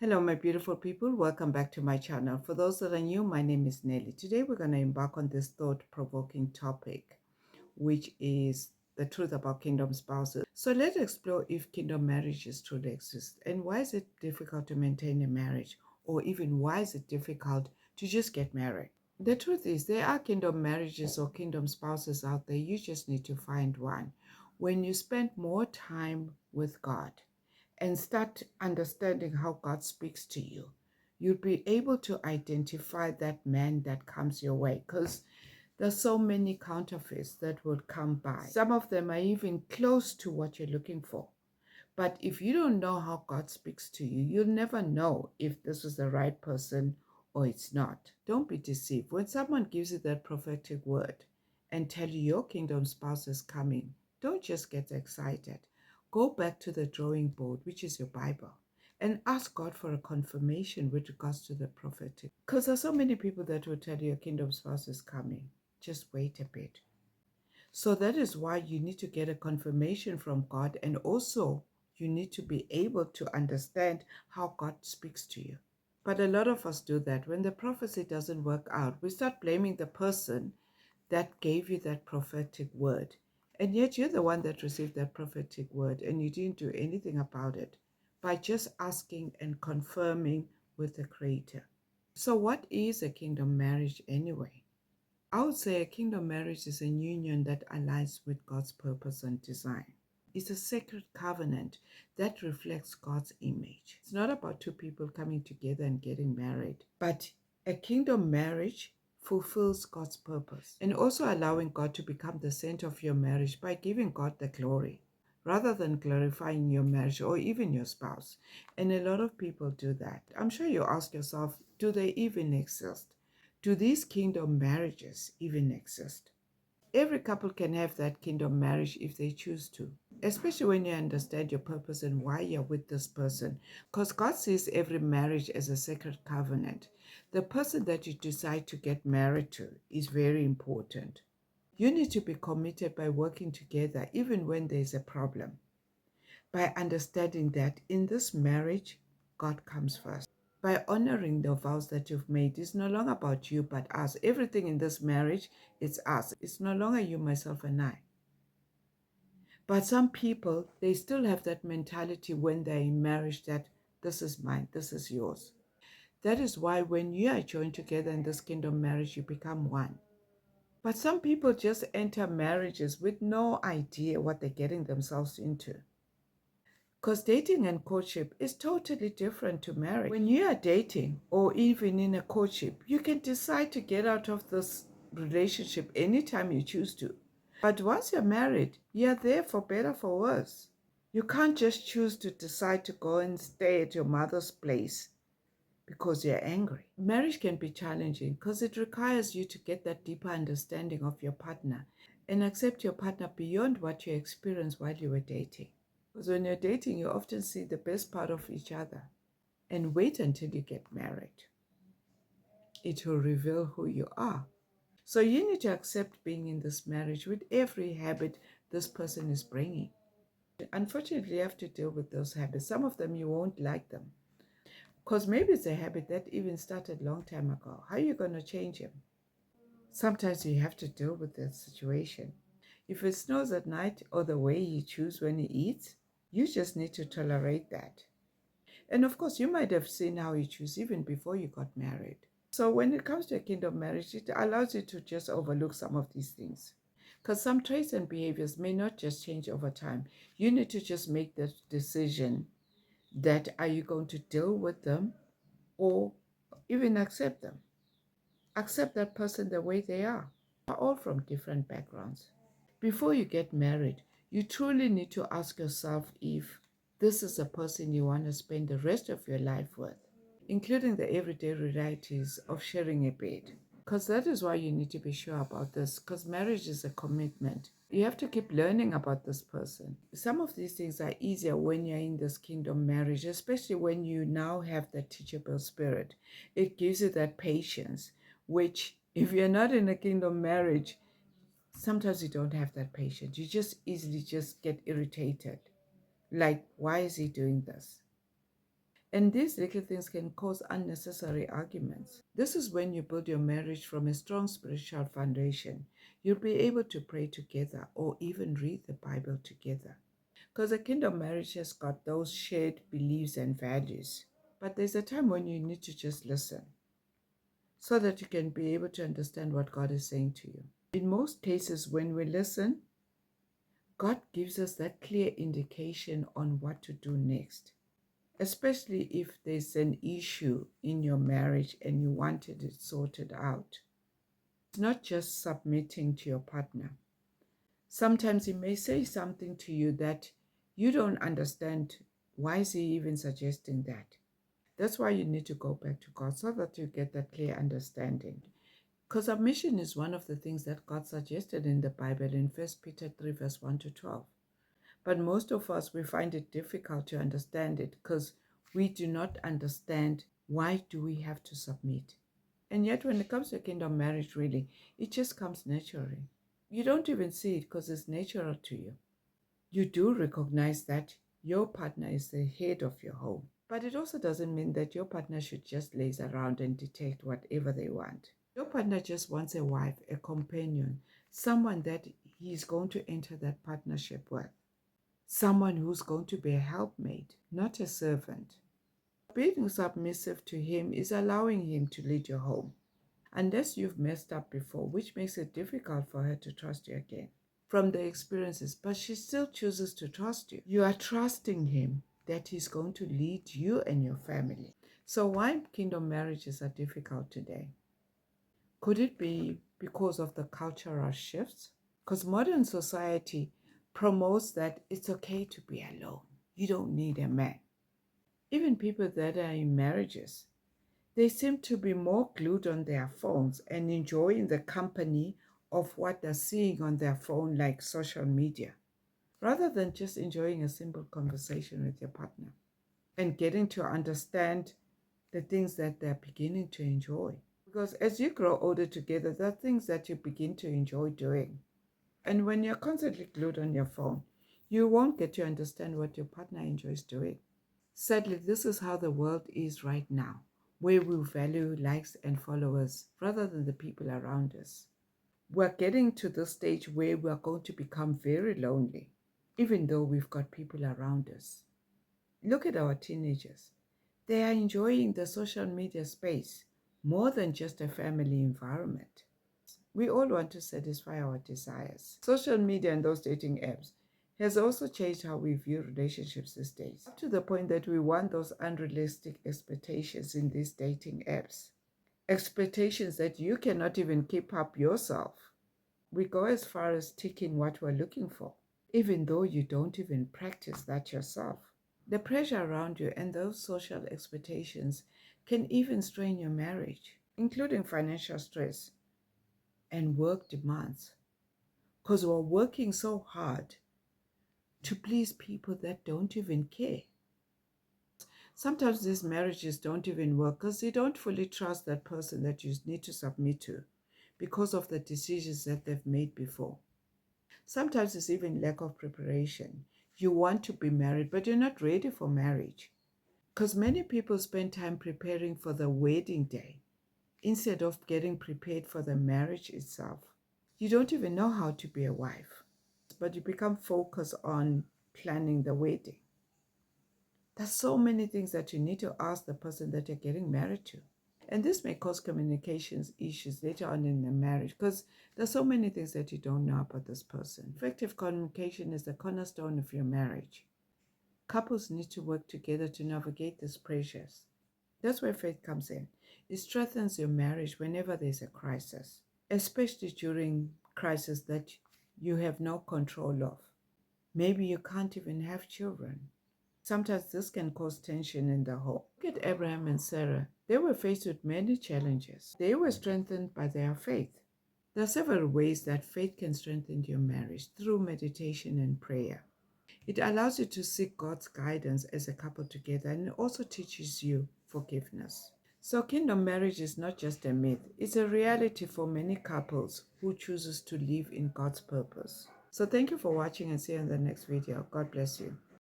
Hello, my beautiful people. Welcome back to my channel. For those that are new, my name is Nelly. Today, we're going to embark on this thought-provoking topic, which is the truth about kingdom spouses. So let's explore if kingdom marriages truly exist and why is it difficult to maintain a marriage, or even why is it difficult to just get married. The truth is there are kingdom marriages or kingdom spouses out there. You just need to find one. When you spend more time with God and start understanding how God speaks to you, you'll be able to identify that man that comes your way, because there's so many counterfeits that will come by. Some of them are even close to what you're looking for. But if you don't know how God speaks to you, you'll never know if this is the right person or it's not. Don't be deceived. When someone gives you that prophetic word and tell you your kingdom spouse is coming, don't just get excited. Go back to the drawing board, which is your Bible, and ask God for a confirmation with regards to the prophetic. Because there's so many people that will tell you your kingdom spouse is coming. Just wait a bit. So that is why you need to get a confirmation from God, and also you need to be able to understand how God speaks to you. But a lot of us do that. When the prophecy doesn't work out, we start blaming the person that gave you that prophetic word. And yet you're the one that received that prophetic word and you didn't do anything about it by just asking and confirming with the Creator. So what is a kingdom marriage anyway? I would say a kingdom marriage is a union that aligns with God's purpose and design. It's a sacred covenant that reflects God's image. It's not about two people coming together and getting married, but a kingdom marriage fulfills God's purpose and also allowing God to become the center of your marriage by giving God the glory rather than glorifying your marriage or even your spouse. And a lot of people do that. I'm sure you ask yourself, do they even exist? Do these kingdom marriages even exist? Every couple can have that kingdom marriage if they choose to, especially when you understand your purpose and why you're with this person. Because God sees every marriage as a sacred covenant. The person that you decide to get married to is very important. You need to be committed by working together even when there's a problem, by understanding that in this marriage, God comes first. By honoring the vows that you've made, it's no longer about you but us. Everything in this marriage, it's us. It's no longer you, myself, and I. But some people, they still have that mentality when they're in marriage that this is mine, this is yours. That is why when you are joined together in this kingdom marriage, you become one. But some people just enter marriages with no idea what they're getting themselves into. Because dating and courtship is totally different to marriage. When you are dating or even in a courtship, you can decide to get out of this relationship anytime you choose to. But once you're married, you're there for better, for worse. You can't just choose to decide to go and stay at your mother's place because you're angry. Marriage can be challenging because it requires you to get that deeper understanding of your partner and accept your partner beyond what you experienced while you were dating. Because when you're dating, you often see the best part of each other and wait until you get married. It will reveal who you are. So you need to accept being in this marriage with every habit this person is bringing. Unfortunately, you have to deal with those habits. Some of them you won't like them because maybe it's a habit that even started a long time ago. How are you going to change him? Sometimes you have to deal with that situation. If it snows at night or the way he chews when he eats, you just need to tolerate that. And of course, you might have seen how he chews even before you got married. So when it comes to a kingdom marriage, it allows you to just overlook some of these things. Because some traits and behaviors may not just change over time. You need to just make the decision that are you going to deal with them or even accept them. Accept that person the way they are. We're all from different backgrounds. Before you get married, you truly need to ask yourself if this is a person you want to spend the rest of your life with, including the everyday realities of sharing a bed. Because that is why you need to be sure about this, because marriage is a commitment. You have to keep learning about this person. Some of these things are easier when you're in this kingdom marriage, especially when you now have the teachable spirit. It gives you that patience, which if you're not in a kingdom marriage, sometimes you don't have that patience. You just easily just get irritated. Like, why is he doing this? And these little things can cause unnecessary arguments. This is when you build your marriage from a strong spiritual foundation. You'll be able to pray together or even read the Bible together. Because a kingdom marriage has got those shared beliefs and values. But there's a time when you need to just listen so that you can be able to understand what God is saying to you. In most cases, when we listen, God gives us that clear indication on what to do next, especially if there's an issue in your marriage and you wanted it sorted out. It's not just submitting to your partner. Sometimes he may say something to you that you don't understand. Why is he even suggesting that? That's why you need to go back to God so that you get that clear understanding. Because submission is one of the things that God suggested in the Bible in 1 Peter 3 verse 1 to 12. But most of us, we find it difficult to understand it because we do not understand why do we have to submit. And yet when it comes to kingdom marriage, really, it just comes naturally. You don't even see it because it's natural to you. You do recognize that your partner is the head of your home. But it also doesn't mean that your partner should just laze around and dictate whatever they want. Your partner just wants a wife, a companion, someone that he's going to enter that partnership with. Someone who's going to be a helpmate, not a servant. Being submissive to him is allowing him to lead your home. Unless you've messed up before, which makes it difficult for her to trust you again. From the experiences, but she still chooses to trust you. You are trusting him that he's going to lead you and your family. So why kingdom marriages are difficult today? Could it be because of the cultural shifts? Because modern society promotes that it's okay to be alone. You don't need a man. Even people that are in marriages, they seem to be more glued on their phones and enjoying the company of what they're seeing on their phone, like social media, rather than just enjoying a simple conversation with your partner and getting to understand the things that they're beginning to enjoy. Because as you grow older together, there are things that you begin to enjoy doing. And when you're constantly glued on your phone, you won't get to understand what your partner enjoys doing. Sadly, this is how the world is right now, where we value likes and followers rather than the people around us. We're getting to the stage where we're going to become very lonely, even though we've got people around us. Look at our teenagers. They are enjoying the social media space more than just a family environment. We all want to satisfy our desires. Social media and those dating apps has also changed how we view relationships these days, up to the point that we want those unrealistic expectations in these dating apps. Expectations that you cannot even keep up yourself. We go as far as ticking what we're looking for, even though you don't even practice that yourself. The pressure around you and those social expectations can even strain your marriage, including financial stress and work demands, because we're working so hard to please people that don't even care. Sometimes these marriages don't even work because you don't fully trust that person that you need to submit to because of the decisions that they've made before. Sometimes it's even lack of preparation. You want to be married, but you're not ready for marriage. Because many people spend time preparing for the wedding day instead of getting prepared for the marriage itself. You don't even know how to be a wife, but you become focused on planning the wedding. There's so many things that you need to ask the person that you're getting married to. And this may cause communications issues later on in the marriage because there's so many things that you don't know about this person. Effective communication is the cornerstone of your marriage. Couples need to work together to navigate these pressures. That's where faith comes in. It strengthens your marriage whenever there's a crisis, especially during crisis that you have no control of. Maybe you can't even have children. Sometimes this can cause tension in the home. Look at Abraham and Sarah. They were faced with many challenges. They were strengthened by their faith. There are several ways that faith can strengthen your marriage through meditation and prayer. It allows you to seek God's guidance as a couple together, and it also teaches you forgiveness. So kingdom marriage is not just a myth. It's a reality for many couples who chooses to live in God's purpose. So thank you for watching and see you in the next video. God bless you.